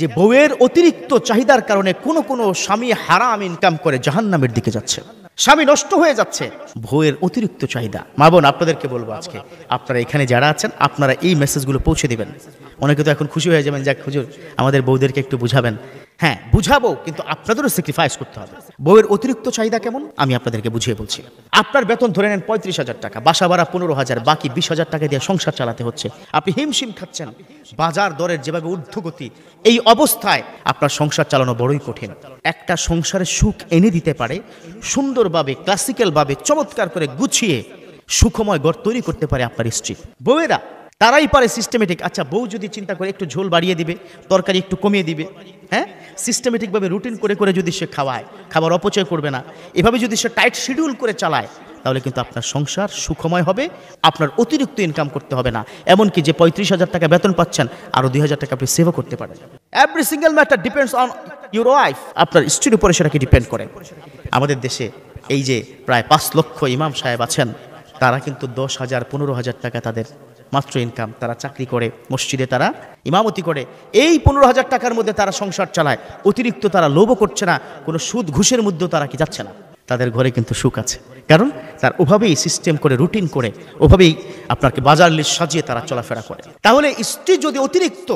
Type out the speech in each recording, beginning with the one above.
যে বউয়ের অতিরিক্ত চাহিদার কারণে কোন কোন স্বামী হারাম ইনকাম করে জাহান্নামের দিকে যাচ্ছে, স্বামী নষ্ট হয়ে যাচ্ছে, বউয়ের অতিরিক্ত চাহিদা। মা বোন, আপনাদেরকে বলবো আজকে আপনারা এখানে যারা আছেন আপনারা এই মেসেজগুলো পৌঁছে দিবেন। অনেকে তো এখন খুশি হয়ে যাবেন, যাক হুজুর আমাদের বউদেরকে একটু বুঝাবেন। হ্যাঁ বুঝাবো, কিন্তু আপনাদেরও স্যাক্রিফাইস করতে হবে। বউয়ের অতিরিক্ত চাহিদা কেমন আমি আপনাদেরকে বুঝিয়ে বলছি। আপনার বেতন ধরে নেন 35,000 টাকা, বাসা ভাড়া 15,000, বাকি 20,000 টাকা দিয়ে সংসার চালাতে হচ্ছে। আপনি হিমশিম খাচ্ছেন, বাজার দরের যেভাবে ঊর্ধ্বগতি, এই অবস্থায় আপনার সংসার চালানো বড়ই কঠিন। একটা সংসারের সুখ এনে দিতে পারে সুন্দরভাবে, ক্লাসিক্যালভাবে, চমৎকার করে গুছিয়ে সুখময় ঘর তৈরি করতে পারে আপনার স্ত্রী। বউয়েরা তারাই পারে সিস্টেমেটিক। আচ্ছা, বউ যদি চিন্তা করে একটু ঝোল বাড়িয়ে দিবে, তরকারি একটু কমিয়ে দিবে, হ্যাঁ, সিস্টেমেটিকভাবে রুটিন করে করে যদি সে খাওয়ায়, খাবার অপচয় করবে না, এভাবে যদি সে টাইট শিডিউল করে চালায়, তাহলে কিন্তু আপনার সংসার সুখময় হবে, আপনার অতিরিক্ত ইনকাম করতে হবে না। এমনকি যে 35,000 টাকা বেতন পাচ্ছেন, আরও 2,000 টাকা আপনি সেভও করতে পারেন। Every single matter depends on your wife. আপনার স্ত্রীর উপরে সেটাকে ডিপেন্ড করে। আমাদের দেশে এই যে প্রায় 5 লক্ষ ইমাম সাহেব আছেন, তারা কিন্তু 10,000 15,000 টাকা তাদের মাত্র ইনকাম। তারা চাকরি করে, মসজিদে তারা ইমামতি করে, এই 15,000 টাকার মধ্যে তারা সংসার চালায়। অতিরিক্ত তারা লোভও করছে না, কোনো সুদ ঘুষের মধ্যেও তারা কি যাচ্ছে না। তাদের ঘরে কিন্তু সুখ আছে, কারণ তার ওভাবেই সিস্টেম করে, রুটিন করে, ওভাবেই আপনাকে বাজার লিস্ট সাজিয়ে তারা চলাফেরা করে। তাহলে স্ত্রী যদি অতিরিক্ত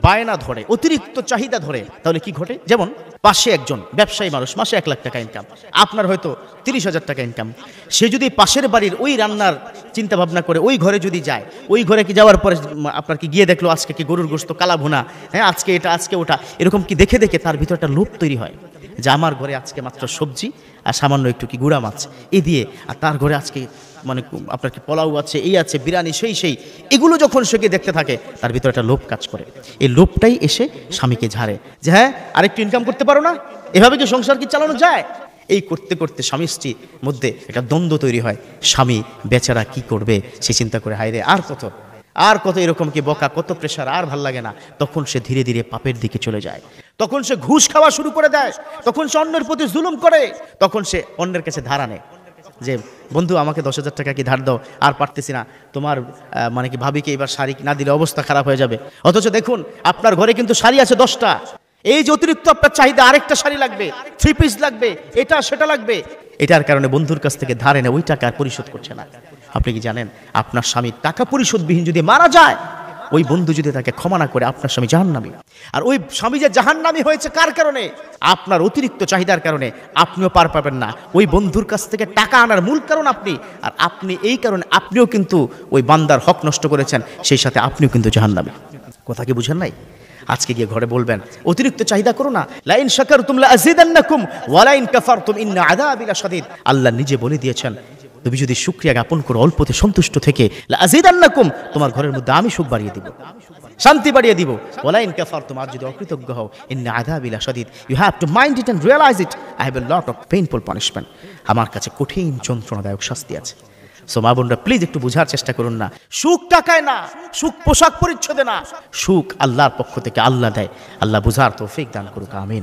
বায়না ধরে, অতিরিক্ত চাহিদা ধরে, তাহলে কি ঘটে? যেমন পাশে একজন ব্যবসায়ী মানুষ, মাসে 1 লাখ টাকা ইনকাম, আপনার হয়তো 30,000 টাকা ইনকাম। সে যদি পাশের বাড়ির ওই রান্নার চিন্তা ভাবনা করে ওই ঘরে যদি যায়, ওই ঘরে কি যাওয়ার পরে আপনার কি গিয়ে দেখলো আজকে কি গরুর গোশত কালা ভুনা, হ্যাঁ আজকে এটা আজকে ওটা, এরকম কি দেখে দেখে তার ভিতরে একটা লোভ তৈরি হয় যে আমার ঘরে আজকে মাত্র সবজি আর সামান্য একটু কি গুঁড়া মাছ এ দিয়ে, আর তার ঘরে আজকে মানে আপনার কি পোলাও আছে, এই আছে, বিরিয়ানি, সেই এগুলো যখন সে দেখতে থাকে, তার ভিতরে একটা লোভ কাজ করে। এই লোভটাই এসে স্বামীকে ঝাড়ে যে হ্যাঁ আরেকটু ইনকাম করতে পারো না, এভাবে কি সংসার কি চালানো যায়? এই করতে করতে স্বামী স্ত্রীর মধ্যে একটা দ্বন্দ্ব তৈরি হয়। স্বামী বেচারা কি করবে সে চিন্তা করে, হায় রে আর কত এরকম কি বকা, কত প্রেশার, আর ভাল লাগে না। তখন সে ধীরে ধীরে পাপের দিকে চলে যায়, তখন সে ঘুষ খাওয়া শুরু করে দেয়, তখন সে অন্যের প্রতি জুলুম করে, তখন সে অন্যের কাছে ধার আনে যে বন্ধু আমাকে 10,000 টাকা কি ধার দাও, আর পারতেছি না, তোমার মানে কি ভাবিকে এবার শাড়ি না দিলে অবস্থা খারাপ হয়ে যাবে। অথচ দেখুন আপনার ঘরে কিন্তু শাড়ি আছে 10টা, এই যে অতিরিক্ত আপনার চাহিদা, আরেকটা শাড়ি লাগবে, 3 পিস লাগবে, এটা সেটা লাগবে, এটার কারণে বন্ধুর কাছ থেকে ধার এনে ওই টাকা আর পরিশোধ করছে না। আপনি কি জানেন আপনার স্বামী টাকা পরিশোধবিহীন যদি মারা যায়, ওই বন্ধু যদি তাকে ক্ষমা না করে, আপনার স্বামী জাহান্নামী। আর ওই স্বামী যে জাহান্নামী হয়েছে কার কারণে? আপনার অতিরিক্ত চাহিদার কারণে। আপনিও পার পাবেন না, ওই বন্ধুর কাছ থেকে টাকা আনার মূল কারণ আপনি, আর আপনি এই কারণে আপনিও কিন্তু ওই বান্দার হক নষ্ট করেছেন, সেই সাথে আপনিও কিন্তু জাহান্নামী। কথা কি বুঝেন নাই? আজকে গিয়ে ঘরে বলবেন অতিরিক্ত চাহিদা করো না, লা ইন শাকারতুম লা আযীদান্নাকুম ওয়া লা ইন কাফারতুম ইন্না আযাবি লাশাদীদ। আল্লাহ নিজে বলে দিয়েছেন, তুমি যদি শুকরিয়া জ্ঞাপন করো, অল্পতে সন্তুষ্ট থেকে, লা আযীদান্নাকুম, তোমার ঘরের মধ্যে আমি সুখ বাড়িয়ে দিব, শান্তি বাড়িয়ে দিব। ওয়া লা ইন কাফারতুম, আর যদি অকৃতজ্ঞ হও, ইন্না আযাবি লাশাদীদ, you have to mind it and realize it, I have a lot of painful punishment. আমার কাছে কঠিন যন্ত্রণাদায়ক শাস্তি আছে। সো মা বোনরা প্লিজ একটু বোঝার চেষ্টা করুন না, সুখ টাকায় না, সুখ পোশাক পরিচ্ছদে না, সুখ আল্লাহর পক্ষ থেকে আল্লাহ দেয়। আল্লাহ বুঝার তৌফিক দান করুক, আমিন।